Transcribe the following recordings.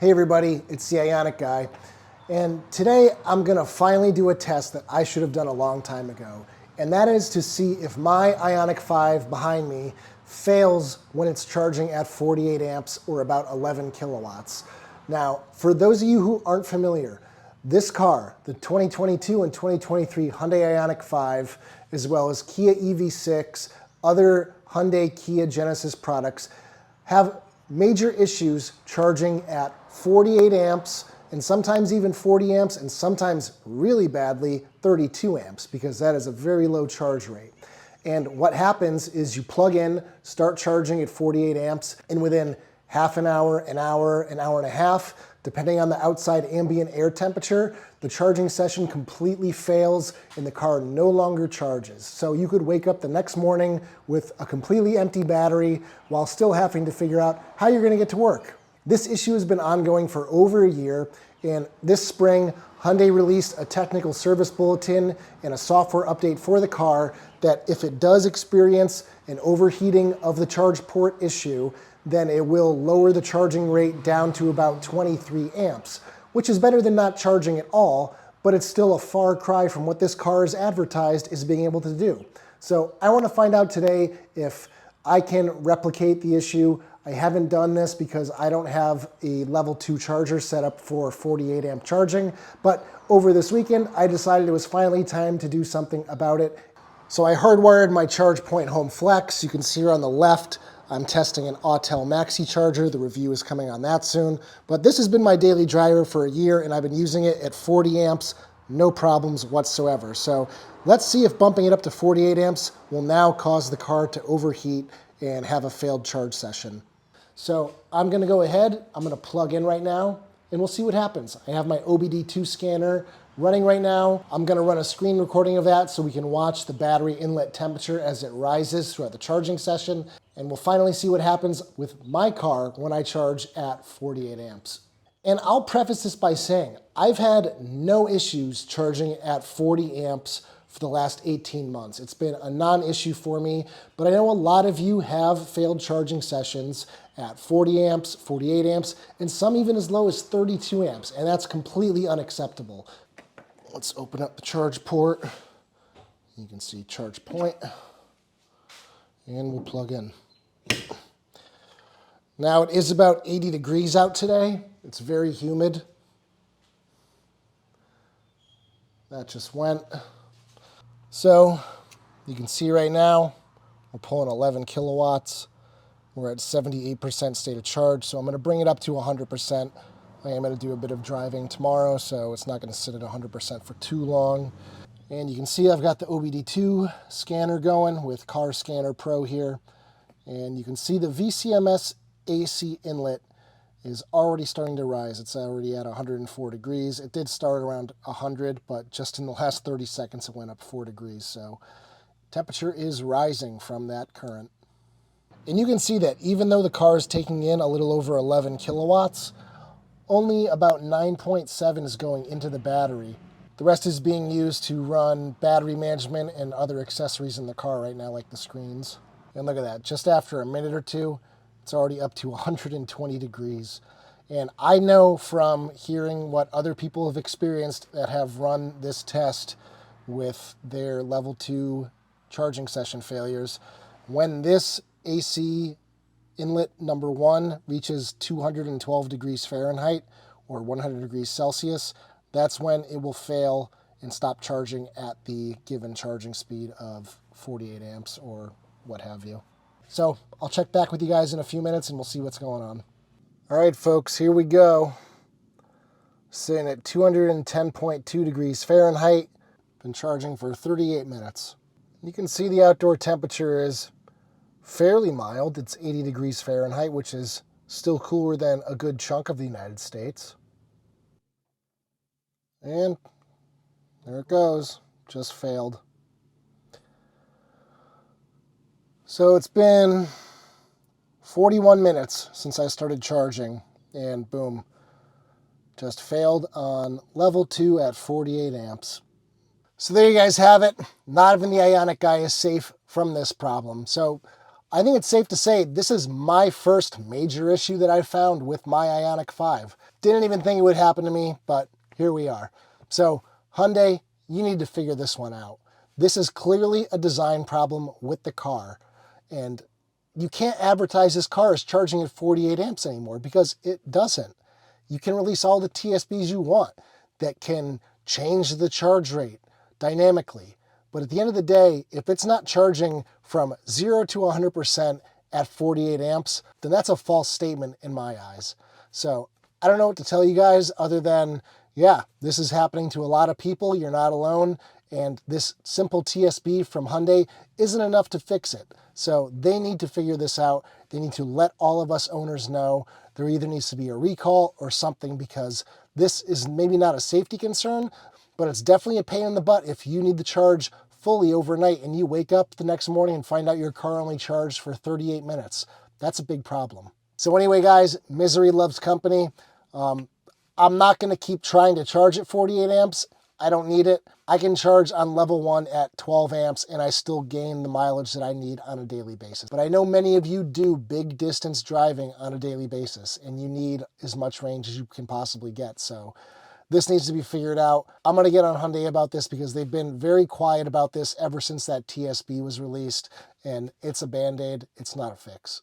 Hey everybody, it's the Ioniq guy, and today I'm going to finally do a test that I should have done a long time ago, and that is to see if my Ioniq 5 behind me fails when it's charging at 48 amps or about 11 kilowatts. Now, for those of you who aren't familiar, this car, the 2022 and 2023 Hyundai Ioniq 5, as well as Kia EV6, other Hyundai Kia Genesis products, have major issues charging at 48 amps and sometimes even 40 amps and sometimes really badly 32 amps because that is a very low charge rate. And what happens is you plug in, start charging at 48 amps, and within half an hour, an hour and a half, depending on the outside ambient air temperature, the charging session completely fails and the car no longer charges. So you could wake up the next morning with a completely empty battery while still having to figure out how you're going to get to work. This issue has been ongoing for over a year, and this spring, Hyundai released a technical service bulletin and a software update for the car that if it does experience an overheating of the charge port issue, then it will lower the charging rate down to about 23 amps, which is better than not charging at all, but it's still a far cry from what this car is advertised as being able to do. So I want to find out today if I can replicate the issue. I haven't done this because I don't have a level 2 charger set up for 48 amp charging, but over this weekend I decided it was finally time to do something about it. So I hardwired my ChargePoint Home Flex. You can see here on the left, I'm testing an Autel Maxi charger. The review is coming on that soon. But this has been my daily driver for a year, and I've been using it at 40 amps, no problems whatsoever. So let's see if bumping it up to 48 amps will now cause the car to overheat and have a failed charge session. So I'm going to go ahead, I'm going to plug in right now, and we'll see what happens. I have my OBD2 scanner running right now. I'm going to run a screen recording of that so we can watch the battery inlet temperature as it rises throughout the charging session, and we'll finally see what happens with my car when I charge at 48 amps. And I'll preface this by saying I've had no issues charging at 40 amps for the last 18 months. It's been a non-issue for me, but I know a lot of you have failed charging sessions at 40 amps, 48 amps, and some even as low as 32 amps, and that's completely unacceptable. Let's open up the charge port. You can see charge point, and we'll plug in. Now it is about 80 degrees out today. It's very humid. That just went. So you can see right now, we're pulling 11 kilowatts. We're at 78% state of charge, so I'm going to bring it up to 100%. I am going to do a bit of driving tomorrow, so it's not going to sit at 100% for too long. And you can see I've got the OBD2 scanner going with Car Scanner Pro here. And you can see the VCMS AC inlet is already starting to rise. It's already at 104 degrees. It did start around 100, but just in the last 30 seconds it went up 4 degrees. So temperature is rising from that current. And you can see that even though the car is taking in a little over 11 kilowatts, only about 9.7 is going into the battery. The rest is being used to run battery management and other accessories in the car right now, like the screens. And look at that, just after a minute or two, it's already up to 120 degrees. And I know from hearing what other people have experienced that have run this test with their level 2 charging session failures, when this AC inlet number 1 reaches 212 degrees Fahrenheit or 100 degrees Celsius, that's when it will fail and stop charging at the given charging speed of 48 amps or what have you. So I'll check back with you guys in a few minutes and we'll see what's going on. All right, folks, here we go. Sitting at 210.2 degrees Fahrenheit. Been charging for 38 minutes. You can see the outdoor temperature is fairly mild. It's 80 degrees Fahrenheit, which is still cooler than a good chunk of the United States. And there it goes. Just failed. So it's been 41 minutes since I started charging, and boom, just failed on level 2 at 48 amps. So there you guys have it. Not even the Ioniq guy is safe from this problem. So I think it's safe to say this is my first major issue that I found with my Ioniq 5. Didn't even think it would happen to me, but here we are. So Hyundai, you need to figure this one out. This is clearly a design problem with the car, and you can't advertise this car as charging at 48 amps anymore because it doesn't. You can release all the TSBs you want that can change the charge rate dynamically. But at the end of the day, if it's not charging from 0 to 100% at 48 amps, then that's a false statement in my eyes. So I don't know what to tell you guys other than, yeah, this is happening to a lot of people. You're not alone. And this simple TSB from Hyundai isn't enough to fix it. So they need to figure this out. They need to let all of us owners know there either needs to be a recall or something, because this is maybe not a safety concern, but it's definitely a pain in the butt if you need the charge fully overnight and you wake up the next morning and find out your car only charged for 38 minutes. That's a big problem. So anyway, guys, misery loves company. I'm not going to keep trying to charge at 48 amps. I don't need it. I can charge on level 1 at 12 amps and I still gain the mileage that I need on a daily basis. But I know many of you do big distance driving on a daily basis and you need as much range as you can possibly get. So this needs to be figured out. I'm going to get on Hyundai about this because they've been very quiet about this ever since that TSB was released, and it's a Band-Aid. It's not a fix.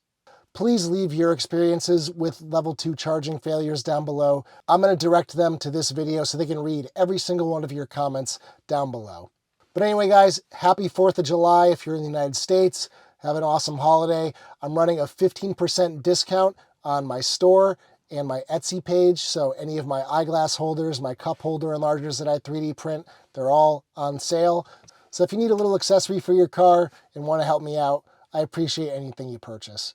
Please leave your experiences with level 2 charging failures down below. I'm going to direct them to this video so they can read every single one of your comments down below. But anyway, guys, happy 4th of July if you're in the United States. Have an awesome holiday. I'm running a 15% discount on my store and my Etsy page, so any of my eyeglass holders, my cup holder enlargers that I 3D print, they're all on sale. So if you need a little accessory for your car and want to help me out, I appreciate anything you purchase.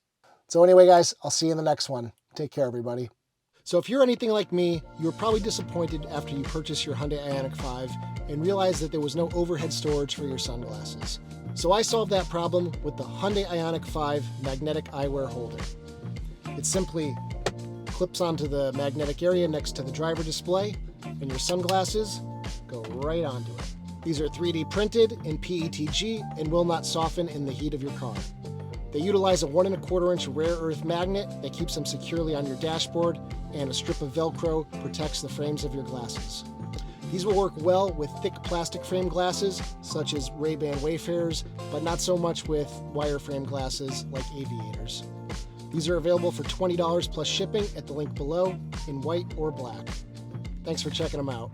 So anyway, guys, I'll see you in the next one. Take care, everybody. So if you're anything like me, you were probably disappointed after you purchased your Hyundai Ioniq 5 and realized that there was no overhead storage for your sunglasses. So I solved that problem with the Hyundai Ioniq 5 magnetic eyewear holder. It simply clips onto the magnetic area next to the driver display, and your sunglasses go right onto it. These are 3D printed in PETG and will not soften in the heat of your car. They utilize a 1 1/4 inch rare earth magnet that keeps them securely on your dashboard, and a strip of Velcro protects the frames of your glasses. These will work well with thick plastic frame glasses, such as Ray-Ban Wayfarers, but not so much with wireframe glasses like aviators. These are available for $20 plus shipping at the link below in white or black. Thanks for checking them out.